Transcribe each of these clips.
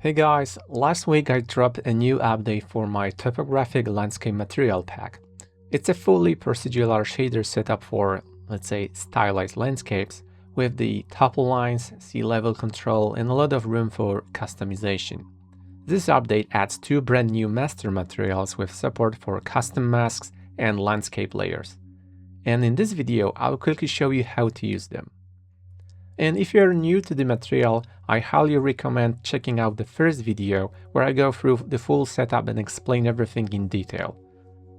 Hey guys, last week I dropped a new update for my topographic landscape material pack. It's a fully procedural shader setup for, let's say, stylized landscapes with the topo lines, sea level control, and a lot of room for customization. This update adds two brand new master materials with support for custom masks and landscape layers. And in this video, I'll quickly show you how to use them. And if you're new to the material, I highly recommend checking out the first video where I go through the full setup and explain everything in detail.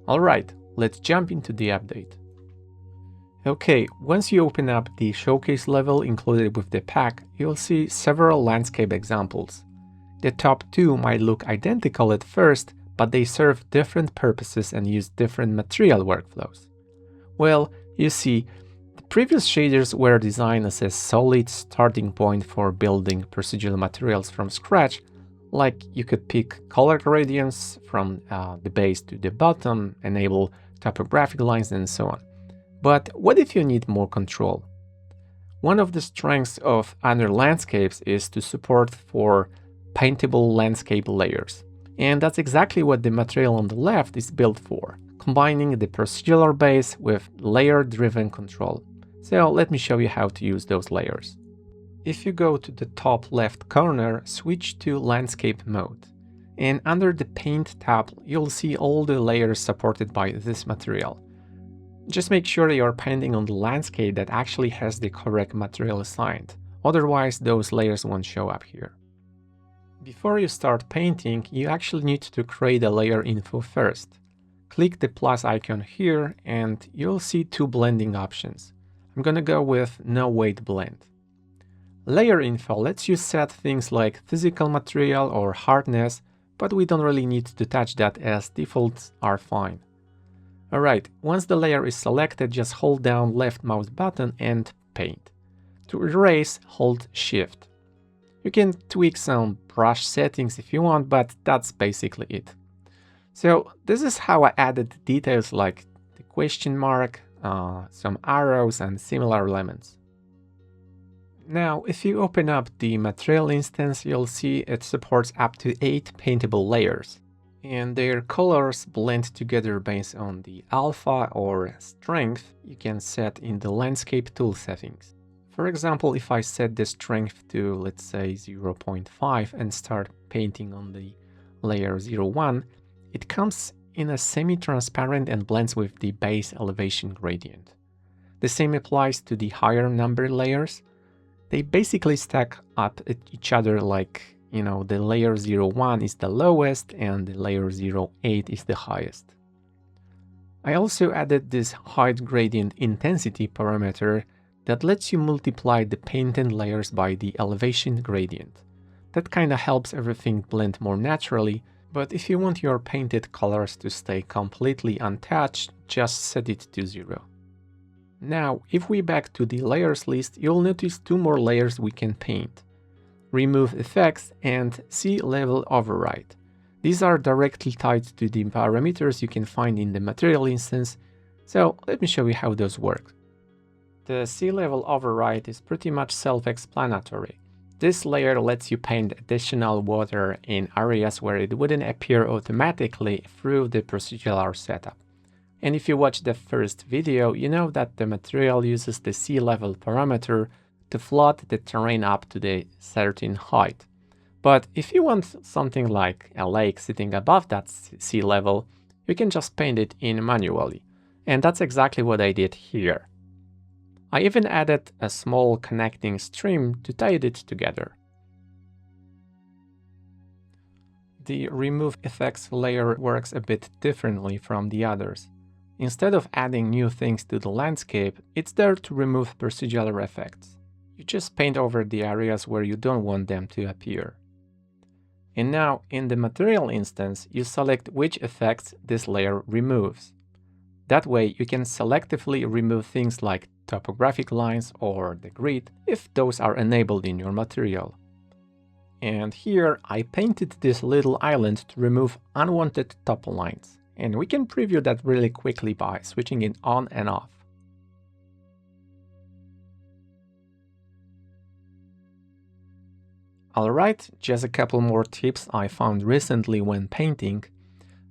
Alright, let's jump into the update. Okay, once you open up the showcase level included with the pack, you'll see several landscape examples. The top two might look identical at first, but they serve different purposes and use different material workflows. Well, you see, the previous shaders were designed as a solid starting point for building procedural materials from scratch, like you could pick color gradients from the base to the bottom, enable topographic lines and so on. But what if you need more control? One of the strengths of other landscapes is to support for paintable landscape layers. And that's exactly what the material on the left is built for, combining the procedural base with layer-driven control. So let me show you how to use those layers. If you go to the top left corner, switch to Landscape mode. And under the Paint tab, you'll see all the layers supported by this material. Just make sure you're painting on the landscape that actually has the correct material assigned, otherwise those layers won't show up here. Before you start painting, you actually need to create a layer info first. Click the plus icon here and you'll see two blending options. I'm gonna go with no weight blend. Layer info lets you set things like physical material or hardness, but we don't really need to touch that as defaults are fine. Alright, once the layer is selected, just hold down left mouse button and paint. To erase, hold shift. You can tweak some brush settings if you want, but that's basically it. So this is how I added details like the question mark, some arrows and similar elements. Now, if you open up the material instance, you'll see it supports up to 8 paintable layers, and their colors blend together based on the alpha or strength you can set in the landscape tool settings. For example, if I set the strength to, let's say, 0.5 and start painting on the layer 01, it comes in a semi-transparent and blends with the base elevation gradient. The same applies to the higher number layers. They basically stack up at each other like, the layer 01 is the lowest and the layer 08 is the highest. I also added this height gradient intensity parameter that lets you multiply the painted layers by the elevation gradient. That kinda helps everything blend more naturally, but if you want your painted colors to stay completely untouched, just set it to 0. Now, if we back to the layers list, you'll notice two more layers we can paint. Remove effects and sea level override. These are directly tied to the parameters you can find in the material instance, so let me show you how those work. The sea level override is pretty much self-explanatory. This layer lets you paint additional water in areas where it wouldn't appear automatically through the procedural setup. And if you watch the first video, you know that the material uses the sea level parameter to float the terrain up to the certain height. But if you want something like a lake sitting above that sea level, you can just paint it in manually. And that's exactly what I did here. I even added a small connecting stream to tie it together. The Remove Effects layer works a bit differently from the others. Instead of adding new things to the landscape, it's there to remove procedural effects. You just paint over the areas where you don't want them to appear. And now, in the material instance, you select which effects this layer removes. That way, you can selectively remove things like topographic lines or the grid if those are enabled in your material. And here I painted this little island to remove unwanted topo lines, and we can preview that really quickly by switching it on and off. Alright, just a couple more tips I found recently when painting.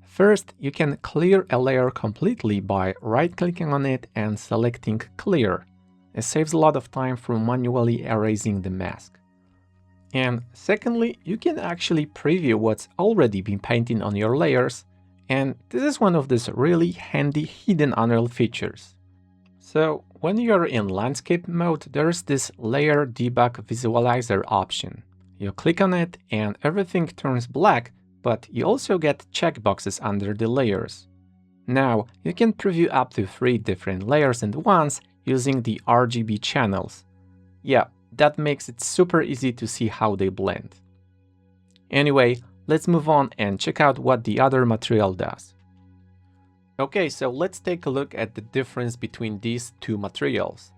First, you can clear a layer completely by right-clicking on it and selecting Clear. It saves a lot of time from manually erasing the mask. And secondly, you can actually preview what's already been painted on your layers, and this is one of these really handy hidden Unreal features. So when you're in landscape mode, there's this Layer Debug Visualizer option. You click on it and everything turns black, but you also get checkboxes under the layers. Now, you can preview up to 3 different layers at once using the RGB channels. Yeah, that makes it super easy to see how they blend. Anyway, let's move on and check out what the other material does. Okay, so let's take a look at the difference between these two materials.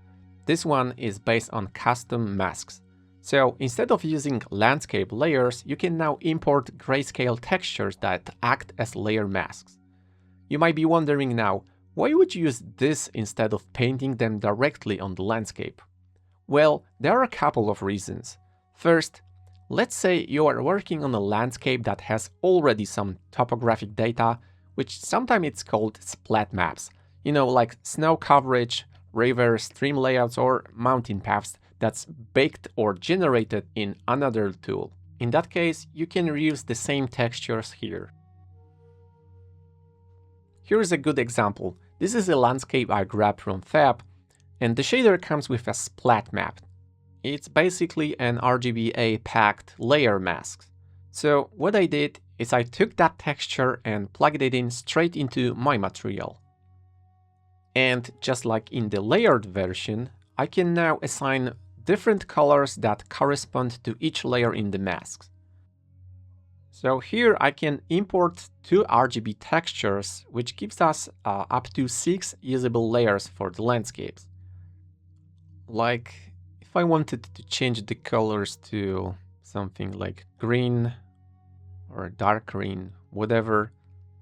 This one is based on custom masks. So instead of using landscape layers, you can now import grayscale textures that act as layer masks. You might be wondering now, why would you use this instead of painting them directly on the landscape? Well, there are a couple of reasons. First, let's say you are working on a landscape that has already some topographic data, which sometimes it's called splat maps. You know, like snow coverage, river, stream layouts, or mountain paths that's baked or generated in another tool. In that case, you can reuse the same textures here. Here is a good example. This is a landscape I grabbed from Fab, and the shader comes with a splat map. It's basically an RGBA packed layer mask. So what I did is I took that texture and plugged it in straight into my material. And just like in the layered version, I can now assign different colors that correspond to each layer in the mask. So here I can import 2 RGB textures, which gives us up to 6 usable layers for the landscapes. Like if I wanted to change the colors to something like green or dark green, whatever,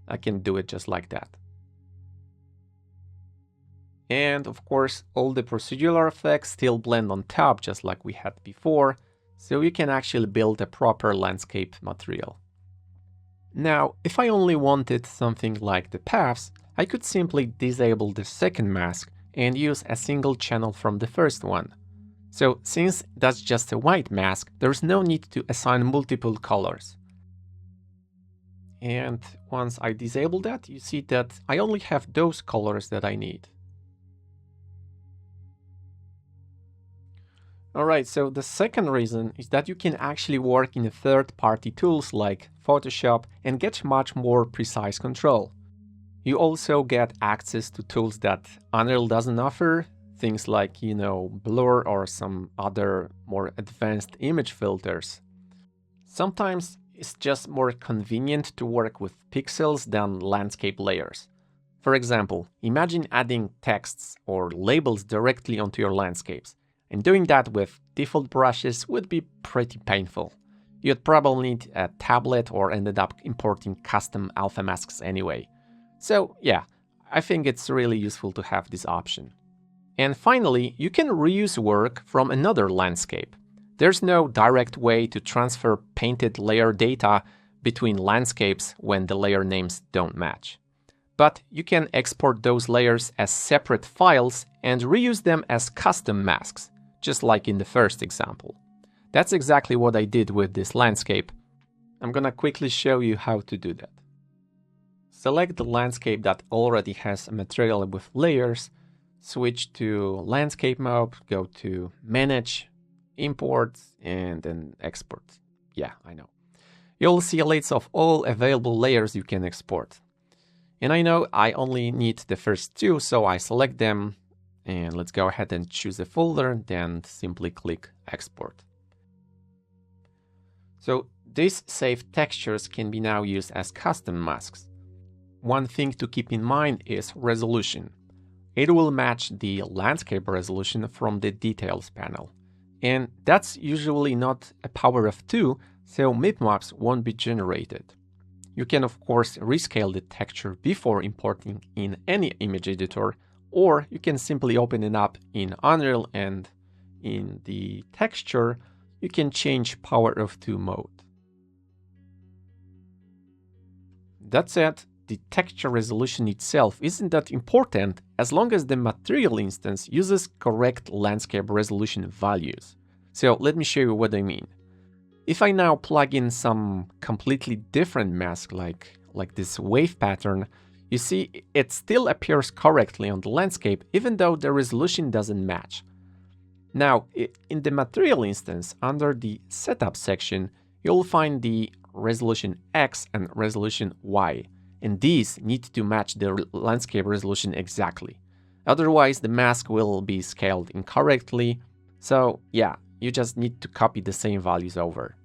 I can do it just like that. And of course, all the procedural effects still blend on top just like we had before, so you can actually build a proper landscape material. Now, if I only wanted something like the paths, I could simply disable the second mask and use a single channel from the first one. So since that's just a white mask, there's no need to assign multiple colors. And once I disable that, you see that I only have those colors that I need. Alright, so the second reason is that you can actually work in third-party tools like Photoshop and get much more precise control. You also get access to tools that Unreal doesn't offer, things like, you know, blur or some other more advanced image filters. Sometimes it's just more convenient to work with pixels than landscape layers. For example, imagine adding texts or labels directly onto your landscapes. And doing that with default brushes would be pretty painful. You'd probably need a tablet or ended up importing custom alpha masks anyway. So yeah, I think it's really useful to have this option. And finally, you can reuse work from another landscape. There's no direct way to transfer painted layer data between landscapes when the layer names don't match. But you can export those layers as separate files and reuse them as custom masks, just like in the first example. That's exactly what I did with this landscape. I'm gonna quickly show you how to do that. Select the landscape that already has a material with layers, switch to landscape mode, go to manage, import, and then export. Yeah, I know. You'll see a list of all available layers you can export. And I know I only need the first 2, so I select them. And let's go ahead and choose a folder, then simply click export. So these saved textures can be now used as custom masks. One thing to keep in mind is resolution. It will match the landscape resolution from the details panel. And that's usually not a power of 2, so mipmaps won't be generated. You can of course rescale the texture before importing in any image editor, or you can simply open it up in Unreal and in the texture, you can change power of 2 mode. That said, the texture resolution itself isn't that important as long as the material instance uses correct landscape resolution values. So let me show you what I mean. If I now plug in some completely different mask like this wave pattern, you see it still appears correctly on the landscape even though the resolution doesn't match. Now, in the material instance, under the setup section, you'll find the resolution X and resolution Y, and these need to match the landscape resolution exactly. Otherwise, the mask will be scaled incorrectly. So yeah, you just need to copy the same values over.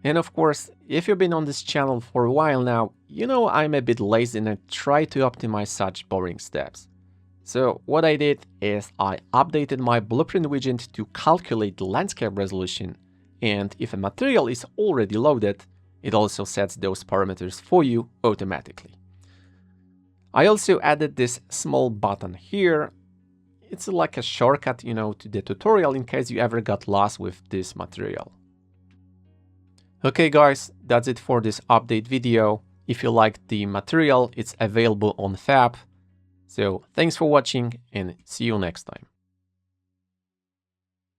And of course, if you've been on this channel for a while now, you know I'm a bit lazy and I try to optimize such boring steps. So what I did is I updated my blueprint widget to calculate the landscape resolution, and if a material is already loaded, it also sets those parameters for you automatically. I also added this small button here. It's like a shortcut, you know, to the tutorial in case you ever got lost with this material. Okay guys, that's it for this update video. If you liked the material, it's available on Fab. So thanks for watching and see you next time.